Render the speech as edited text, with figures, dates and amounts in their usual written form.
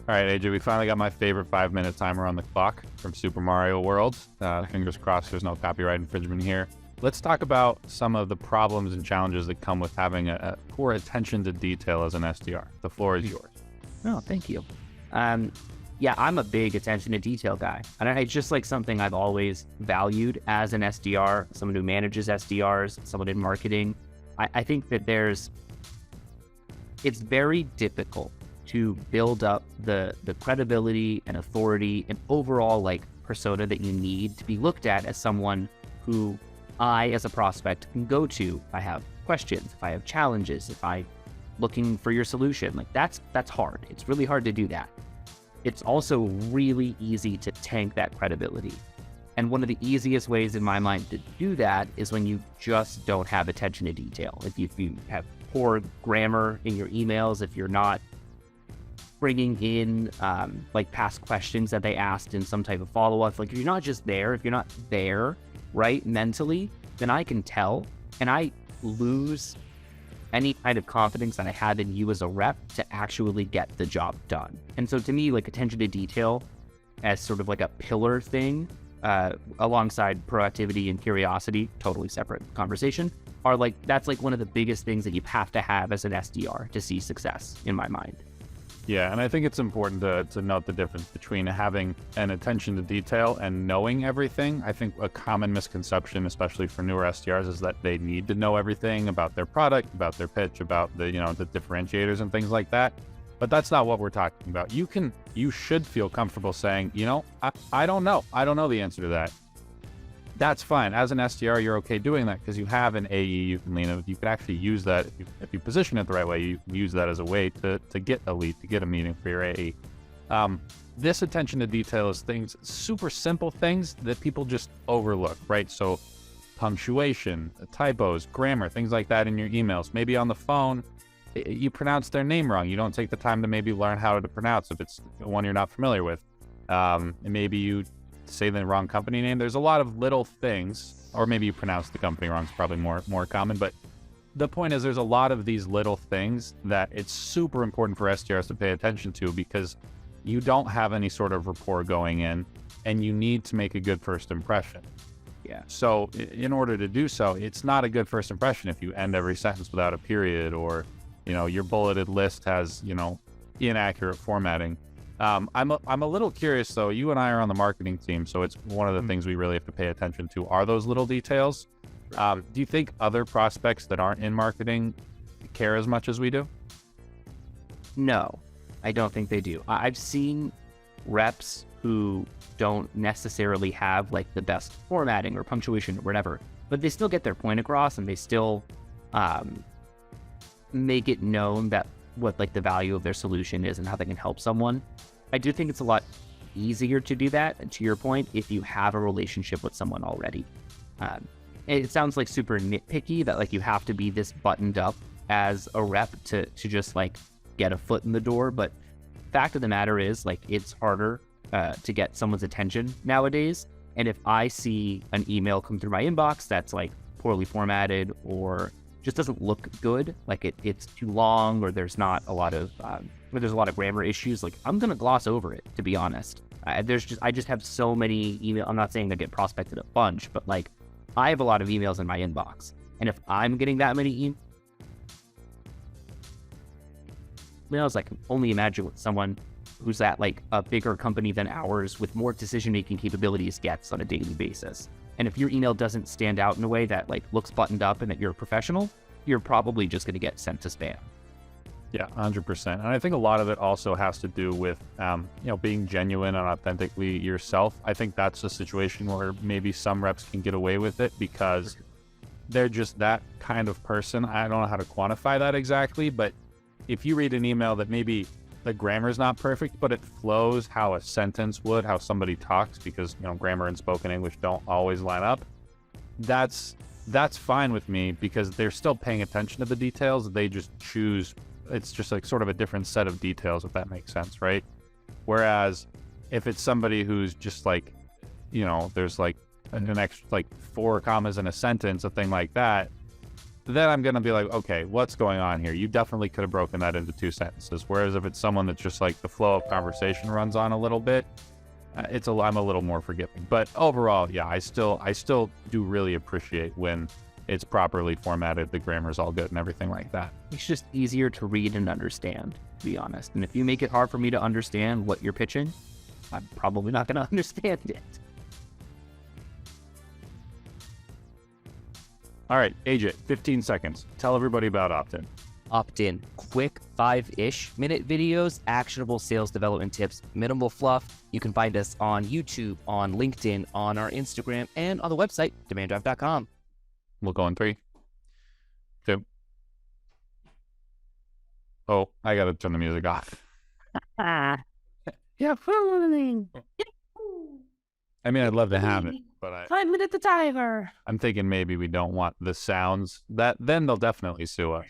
All right, AJ, we finally got my favorite 5-minute timer on the clock from Super Mario World. Fingers crossed there's no copyright infringement here. Let's talk about some of the problems and challenges that come with having a poor attention to detail as an SDR. The floor is yours. Oh, thank you. Yeah, I'm a big attention to detail guy. And it's just like something I've always valued as an SDR, someone who manages SDRs, someone in marketing. I think that it's very difficult to build up the credibility and authority and overall like persona that you need to be looked at as someone who I, as a prospect, can go to if I have questions, if I have challenges, if I'm looking for your solution. Like that's hard. It's really hard to do that. It's also really easy to tank that credibility. And one of the easiest ways in my mind to do that is when you just don't have attention to detail. If you have poor grammar in your emails, if you're not bringing in like past questions that they asked in some type of follow-up, like if you're not just there, if you're not there, right, mentally, then I can tell, and I lose any kind of confidence that I have in you as a rep to actually get the job done. And so to me, like attention to detail as sort of like a pillar thing, alongside proactivity and curiosity, totally separate conversation, are like, that's like one of the biggest things that you have to have as an SDR to see success in my mind. Yeah, and I think it's important to note the difference between having an attention to detail and knowing everything. I think a common misconception, especially for newer SDRs, is that they need to know everything about their product, about their pitch, about the differentiators and things like that. But that's not what we're talking about. You should feel comfortable saying, I don't know. I don't know the answer to that. That's fine. As an SDR, you're okay doing that because you have an AE you can lean on. You can actually use that if you position it the right way. You can use that as a way to get a lead, to get a meeting for your AE. This attention to detail is things, super simple things that people just overlook, right? So punctuation, typos, grammar, things like that in your emails. Maybe on the phone, you pronounce their name wrong. You don't take the time to maybe learn how to pronounce if it's one you're not familiar with. And maybe you say the wrong company name. There's a lot of little things, or maybe you pronounce the company wrong. It's probably more common, but the point is there's a lot of these little things that it's super important for SDRs to pay attention to because you don't have any sort of rapport going in and you need to make a good first impression. Yeah. So in order to do so, it's not a good first impression if you end every sentence without a period, or, your bulleted list has, inaccurate formatting. I'm a little curious though. You and I are on the marketing team, so it's one of the things we really have to pay attention to are those little details. Do you think other prospects that aren't in marketing care as much as we do? No, I don't think they do. I've seen reps who don't necessarily have like the best formatting or punctuation or whatever, but they still get their point across and they still make it known that what like the value of their solution is and how they can help someone. I do think it's a lot easier to do that, and to your point, if you have a relationship with someone already. It sounds like super nitpicky that like you have to be this buttoned up as a rep to just like get a foot in the door, but fact of the matter is like it's harder to get someone's attention nowadays. And if I see an email come through my inbox that's like poorly formatted or just doesn't look good, like it's too long, or there's not a lot of grammar issues, like I'm gonna gloss over it, to be honest. I just have so many emails. I'm not saying I get prospected a bunch, but like I have a lot of emails in my inbox, and if I'm getting that many emails, I can only imagine what someone who's at like a bigger company than ours with more decision-making capabilities gets on a daily basis. And if your email doesn't stand out in a way that like looks buttoned up and that you're a professional, you're probably just going to get sent to spam. Yeah, 100%. And I think a lot of it also has to do with, being genuine and authentically yourself. I think that's a situation where maybe some reps can get away with it because they're just that kind of person. I don't know how to quantify that exactly, but if you read an email that maybe the grammar is not perfect, but it flows how a sentence would, how somebody talks, because grammar and spoken English don't always line up. That's fine with me because they're still paying attention to the details. They just choose. It's just like sort of a different set of details, if that makes sense, right? Whereas if it's somebody who's just like, there's like an extra like 4 commas in a sentence, a thing like that, then I'm gonna be like, okay, what's going on here? You definitely could have broken that into 2 sentences. Whereas if it's someone that's just like the flow of conversation runs on a little bit, I'm a little more forgiving. But overall, yeah, I still do really appreciate when it's properly formatted, the grammar's all good and everything like that. It's just easier to read and understand, to be honest. And if you make it hard for me to understand what you're pitching, I'm probably not going to understand it. All right, AJ, 15 seconds. Tell everybody about opt-in. Opt-in, quick 5-ish minute videos, actionable sales development tips, minimal fluff. You can find us on YouTube, on LinkedIn, on our Instagram, and on the website, demanddrive.com. We'll go in 3, 2. Oh, I gotta turn the music off. Yeah. I mean, I'd love to have it, but 5 minutes the timer. I'm thinking maybe we don't want the sounds. Then they'll definitely sue us.